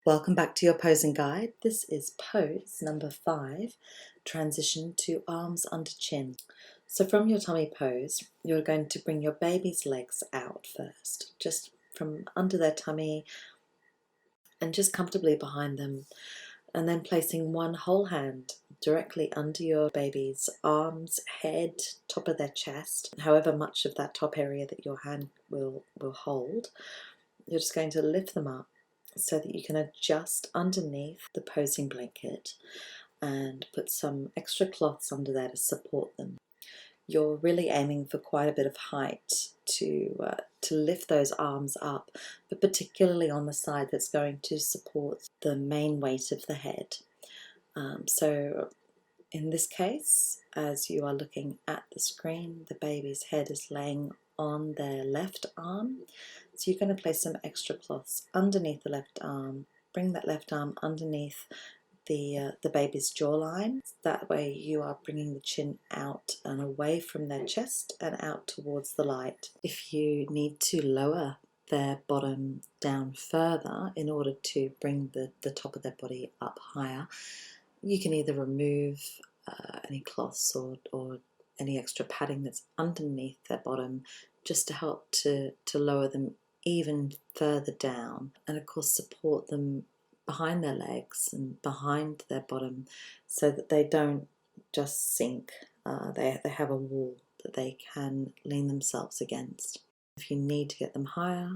Welcome back to your posing guide. This is pose number 5, transition to arms under chin. So from your tummy pose, you're going to bring your baby's legs out first, just from under their tummy and just comfortably behind them, and then placing one whole hand directly under your baby's arms, head, top of their chest, however much of that top area that your hand will hold. You're just going to lift them up so that you can adjust underneath the posing blanket and put some extra cloths under there to support them. You're really aiming for quite a bit of height to lift those arms up, but particularly on the side that's going to support the main weight of the head. So in this case, as you are looking at the screen, the baby's head is laying on their left arm. So you're going to place some extra cloths underneath the left arm, bring that left arm underneath the baby's jawline. That way you are bringing the chin out and away from their chest and out towards the light. If you need to lower their bottom down further in order to bring the top of their body up higher, you can either remove any cloths or any extra padding that's underneath their bottom just to help to lower them even further down, and of course support them behind their legs and behind their bottom so that they don't just sink. They have a wall that they can lean themselves against. If you need to get them higher,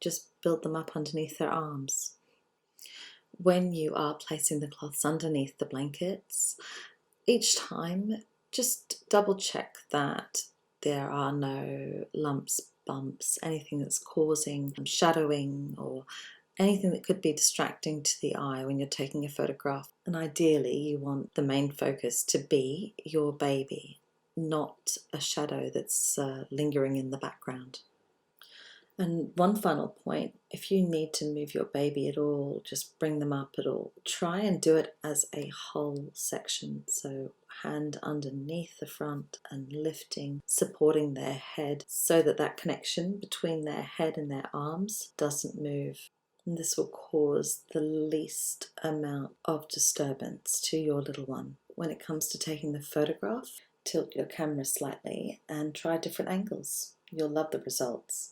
just build them up underneath their arms. When you are placing the cloths underneath the blankets, each time just double check that there are no lumps, bumps, anything that's causing shadowing or anything that could be distracting to the eye when you're taking a photograph. And ideally you want the main focus to be your baby, not a shadow that's lingering in the background. And one final point, if you need to move your baby at all, just bring them up at all, try and do it as a whole section. So hand underneath the front and lifting, supporting their head so that that connection between their head and their arms doesn't move. And this will cause the least amount of disturbance to your little one. When it comes to taking the photograph, tilt your camera slightly and try different angles. You'll love the results.